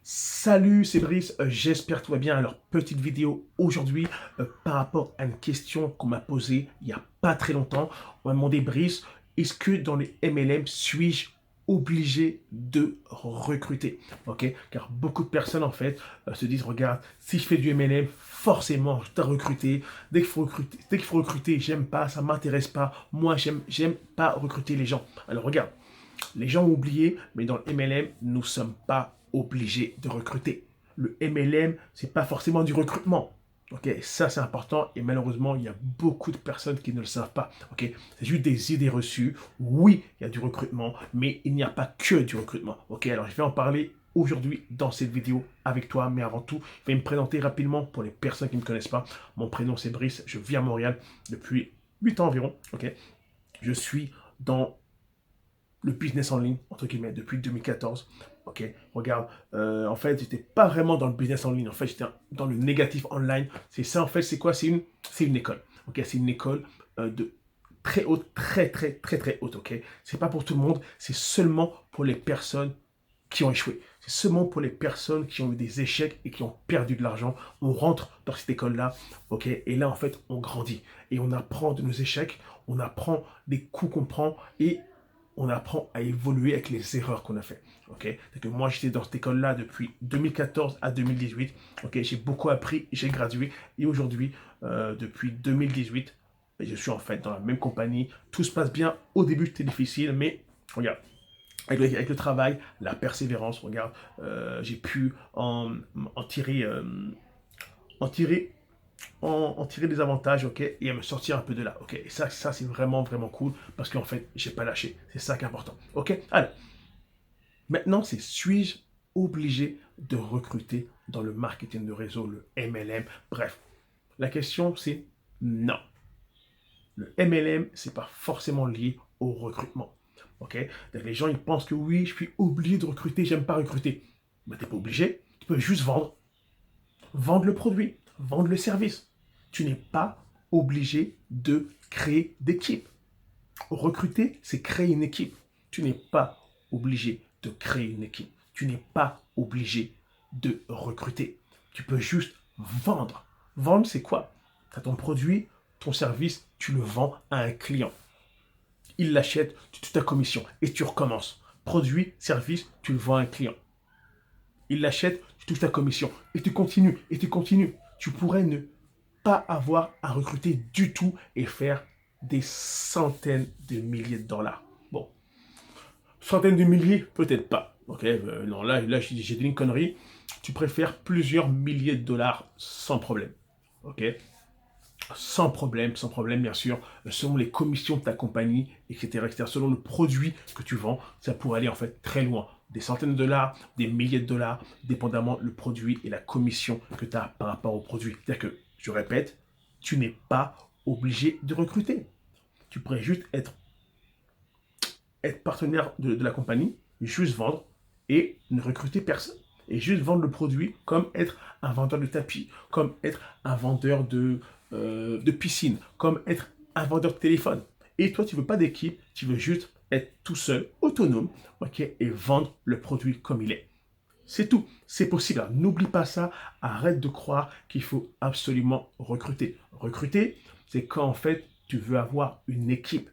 Salut, c'est Brice, j'espère que tout va bien. Alors, petite vidéo aujourd'hui par rapport à une question qu'on m'a posée il n'y a pas très longtemps. On m'a demandé, Brice, est-ce que dans les MLM, suis-je obligé de recruter? Ok, car beaucoup de personnes en fait se disent, regarde, si je fais du MLM, forcément, je dois recruter. Dès qu'il faut recruter, j'aime pas, ça m'intéresse pas. Moi, j'aime pas recruter les gens. Alors, regarde. Les gens ont oublié, mais dans le MLM, nous ne sommes pas obligés de recruter. Le MLM, ce n'est pas forcément du recrutement. Ok, ça c'est important et malheureusement il y a beaucoup de personnes qui ne le savent pas. Ok, c'est juste des idées reçues. Oui, il y a du recrutement, mais il n'y a pas que du recrutement. Ok, alors je vais en parler aujourd'hui dans cette vidéo avec toi, mais avant tout, je vais me présenter rapidement pour les personnes qui ne me connaissent pas. Mon prénom c'est Brice, je vis à Montréal depuis 8 ans environ. Ok, je suis dans le business en ligne, entre guillemets, depuis 2014. Ok, regarde, en fait, j'étais pas vraiment dans le business en ligne, en fait, j'étais dans le négatif online. C'est ça, en fait, c'est quoi? C'est une école. Ok, c'est une école de très haute, très haute. Ok, c'est pas pour tout le monde, c'est seulement pour les personnes qui ont échoué. C'est seulement pour les personnes qui ont eu des échecs et qui ont perdu de l'argent. On rentre dans cette école-là, ok, et là, en fait, on grandit et on apprend de nos échecs, on apprend des coups qu'on prend et on apprend à évoluer avec les erreurs qu'on a fait. Ok, que moi j'étais dans cette école-là depuis 2014 à 2018. Ok, j'ai beaucoup appris, j'ai gradué et aujourd'hui, depuis 2018, je suis en fait dans la même compagnie. Tout se passe bien. Au début, c'était difficile, mais regarde. Avec le travail, la persévérance, regarde, j'ai pu en tirer, en tirer en tirer des avantages, ok, et à me sortir un peu de là, ok. Et ça c'est vraiment cool parce qu'en fait, j'ai pas lâché. C'est ça qui est important, ok. Alors, maintenant, c'est suis-je obligé de recruter dans le marketing de réseau, le MLM? Bref, la question c'est non. Le MLM, c'est pas forcément lié au recrutement, ok. Les gens ils pensent que oui, je suis obligé de recruter, j'aime pas recruter. Mais t'es pas obligé. Tu peux juste vendre le produit, vendre le service. Tu n'es pas obligé de créer d'équipe. Recruter, c'est créer une équipe. Tu n'es pas obligé de créer une équipe. Tu n'es pas obligé de recruter. Tu peux juste vendre. Vendre, c'est quoi? Tu as ton produit, ton service, tu le vends à un client. Il l'achète, tu touches ta commission et tu recommences. Produit, service, tu le vends à un client. Il l'achète, tu touches ta commission. Et tu continues, et tu continues. Tu pourrais ne pas avoir à recruter du tout et faire des centaines de milliers de dollars. Bon, centaines de milliers, peut-être pas. Ok, non, là j'ai dit une connerie. Tu préfères plusieurs milliers de dollars sans problème. Ok, sans problème, bien sûr, selon les commissions de ta compagnie, etc., selon le produit que tu vends, ça pourrait aller en fait très loin. Des centaines de dollars, des milliers de dollars, dépendamment le produit et la commission que tu as par rapport au produit. C'est-à-dire que, je répète, tu n'es pas obligé de recruter. Tu pourrais juste être partenaire de la compagnie, juste vendre et ne recruter personne. Et juste vendre le produit comme être un vendeur de tapis, comme être un vendeur de piscine, comme être un vendeur de téléphone. Et toi, tu ne veux pas d'équipe, tu veux juste être tout seul, autonome, ok, et vendre le produit comme il est. C'est tout, c'est possible. N'oublie pas ça, arrête de croire qu'il faut absolument recruter. Recruter, c'est quand en fait tu veux avoir une équipe.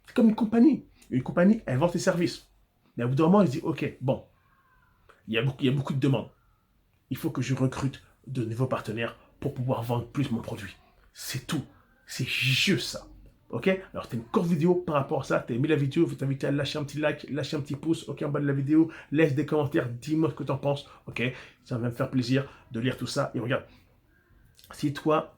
C'est comme une compagnie. Une compagnie, elle vend ses services. Mais à bout d'un moment, elle se dit, ok, bon, il y a beaucoup de demandes. Il faut que je recrute de nouveaux partenaires pour pouvoir vendre plus mon produit. C'est tout. C'est juste ça. Ok? Alors, c'était une courte vidéo par rapport à ça. Tu as aimé la vidéo, je t'invite à lâcher un petit like, lâcher un petit pouce, ok, en bas de la vidéo. Laisse des commentaires, dis-moi ce que tu en penses. Ok? Ça va me faire plaisir de lire tout ça. Et regarde, si toi,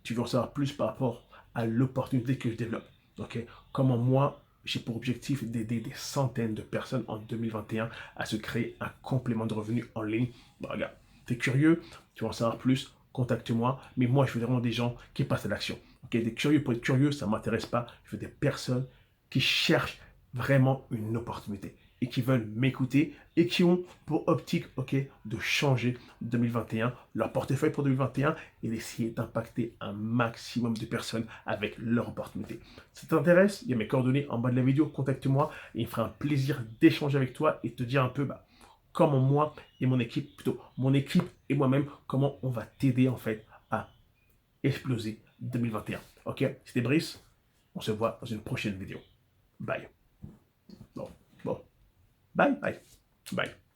tu veux en savoir plus par rapport à l'opportunité que je développe, ok? Comment moi, j'ai pour objectif d'aider des centaines de personnes en 2021 à se créer un complément de revenus en ligne. Bah, regarde, tu es curieux, tu veux en savoir plus, contacte-moi. Mais moi, je veux vraiment des gens qui passent à l'action. Ok, des curieux pour être curieux, ça ne m'intéresse pas. Je veux des personnes qui cherchent vraiment une opportunité et qui veulent m'écouter et qui ont pour optique, ok, de changer 2021, leur portefeuille pour 2021 et d'essayer d'impacter un maximum de personnes avec leur opportunité. Si ça t'intéresse, il y a mes coordonnées en bas de la vidéo, contacte-moi et il me fera un plaisir d'échanger avec toi et de te dire un peu comment moi et mon équipe, plutôt mon équipe et moi-même, comment on va t'aider en fait à exploser 2021. Ok, c'était Brice. On se voit dans une prochaine vidéo. Bye. Bon, bon. Bye, bye, bye.